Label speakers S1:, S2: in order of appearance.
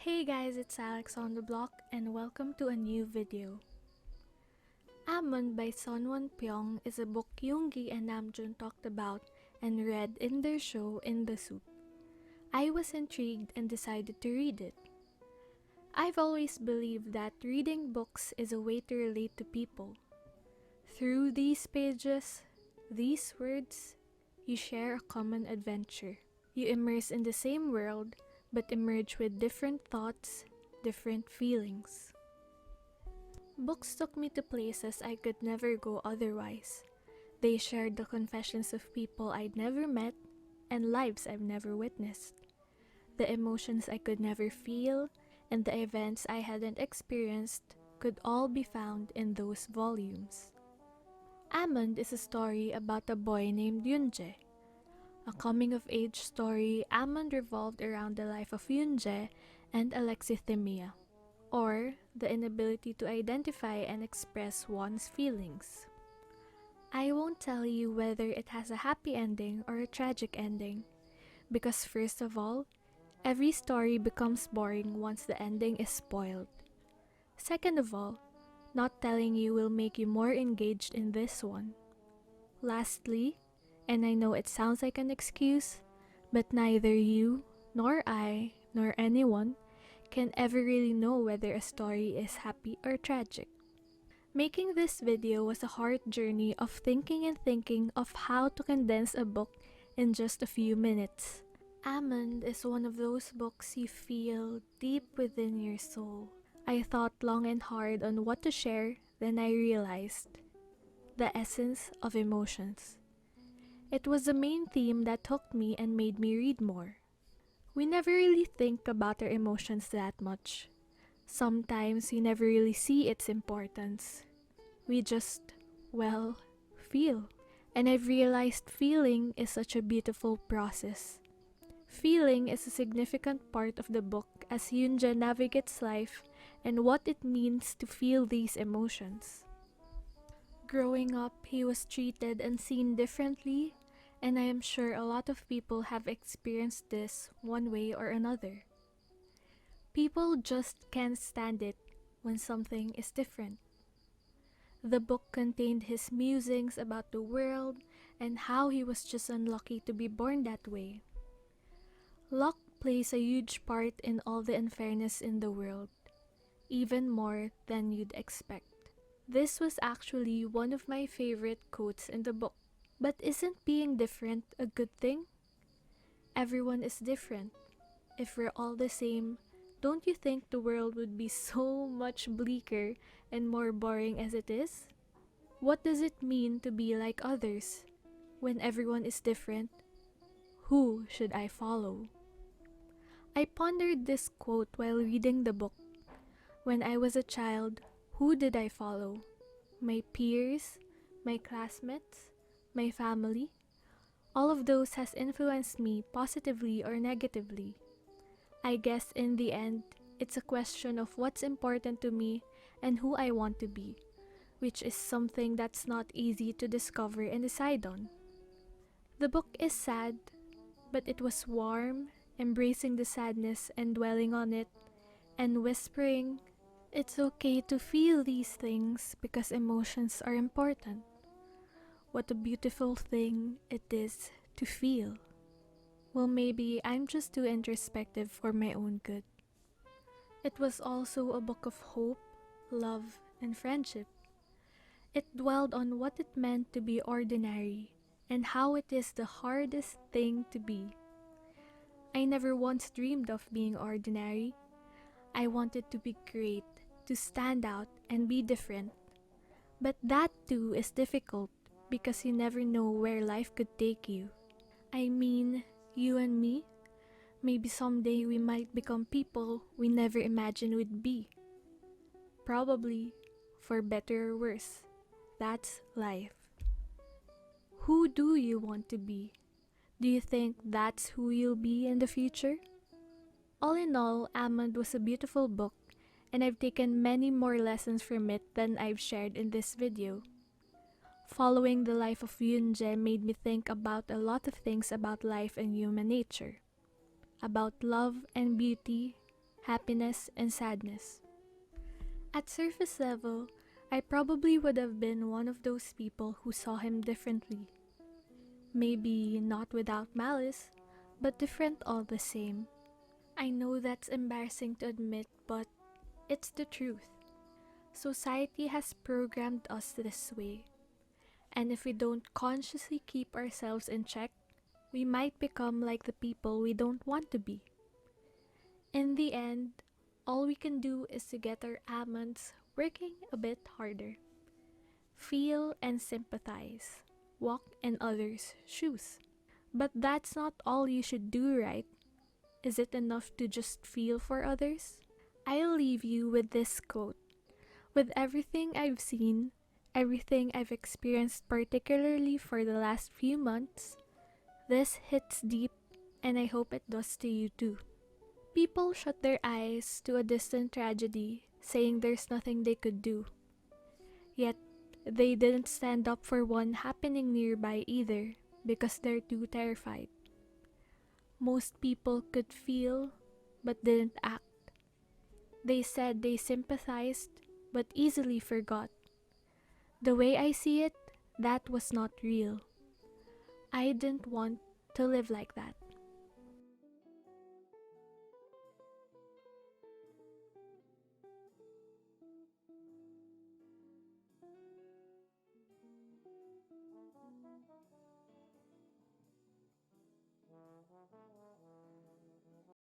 S1: Hey guys, it's Alex on the block and welcome to a new video. Almond by Sunwon Pyong is a book Yoongi and Namjoon talked about and read in their show In the Soup. I was intrigued and decided to read it. I've always believed that reading books is a way to relate to people. Through these pages, these words, you share a common adventure. You immerse in the same world but emerge with different thoughts, different feelings. Books took me to places I could never go otherwise. They shared the confessions of people I'd never met and lives I've never witnessed. The emotions I could never feel and the events I hadn't experienced could all be found in those volumes. Almond is a story about a boy named Yoonjae. A coming-of-age story, Almond revolved around the life of Yoonjae and alexithymia, or the inability to identify and express one's feelings. I won't tell you whether it has a happy ending or a tragic ending, because first of all, every story becomes boring once the ending is spoiled. Second of all, not telling you will make you more engaged in this one. Lastly, and I know it sounds like an excuse, but neither you, nor I, nor anyone can ever really know whether a story is happy or tragic. Making this video was a hard journey of thinking of how to condense a book in just a few minutes. Almond is one of those books you feel deep within your soul. I thought long and hard on what to share, then I realized the essence of emotions. It was the main theme that hooked me and made me read more. We never really think about our emotions that much. Sometimes we never really see its importance. We just, feel. And I've realized feeling is such a beautiful process. Feeling is a significant part of the book as Yoonjae navigates life and what it means to feel these emotions. Growing up, he was treated and seen differently, and I am sure a lot of people have experienced this one way or another. People just can't stand it when something is different. The book contained his musings about the world and how he was just unlucky to be born that way. Luck plays a huge part in all the unfairness in the world, even more than you'd expect. This was actually one of my favorite quotes in the book. But isn't being different a good thing? Everyone is different. If we're all the same, don't you think the world would be so much bleaker and more boring as it is? What does it mean to be like others? When everyone is different, who should I follow? I pondered this quote while reading the book. When I was a child, who did I follow? My peers? My classmates? My family? All of those has influenced me positively or negatively. I guess in the end, it's a question of what's important to me and who I want to be, which is something that's not easy to discover and decide on. The book is sad, but it was warm, embracing the sadness and dwelling on it, and whispering, it's okay to feel these things because emotions are important. What a beautiful thing it is to feel. Well, maybe I'm just too introspective for my own good. It was also a book of hope, love, and friendship. It dwelled on what it meant to be ordinary and how it is the hardest thing to be. I never once dreamed of being ordinary. I wanted to be great, to stand out and be different. But that too is difficult because you never know where life could take you. I mean, you and me, maybe someday we might become people we never imagined we'd be. Probably, for better or worse. That's life. Who do you want to be? Do you think that's who you'll be in the future? All in all, Almond was a beautiful book, and I've taken many more lessons from it than I've shared in this video. Following the life of Yoonjae made me think about a lot of things about life and human nature. About love and beauty, happiness, and sadness. At surface level, I probably would have been one of those people who saw him differently. Maybe not without malice, but different all the same. I know that's embarrassing to admit, but it's the truth. Society has programmed us this way, and if we don't consciously keep ourselves in check, we might become like the people we don't want to be. In the end, all we can do is to get our almonds working a bit harder. Feel and sympathize. Walk in others' shoes. But that's not all you should do, right? Is it enough to just feel for others? I'll leave you with this quote. With everything I've seen, everything I've experienced, particularly for the last few months, this hits deep, and I hope it does to you too. People shut their eyes to a distant tragedy, saying there's nothing they could do. Yet, they didn't stand up for one happening nearby either, because they're too terrified. Most people could feel, but didn't act. They said they sympathized, but easily forgot. The way I see it, that was not real. I didn't want to live like that.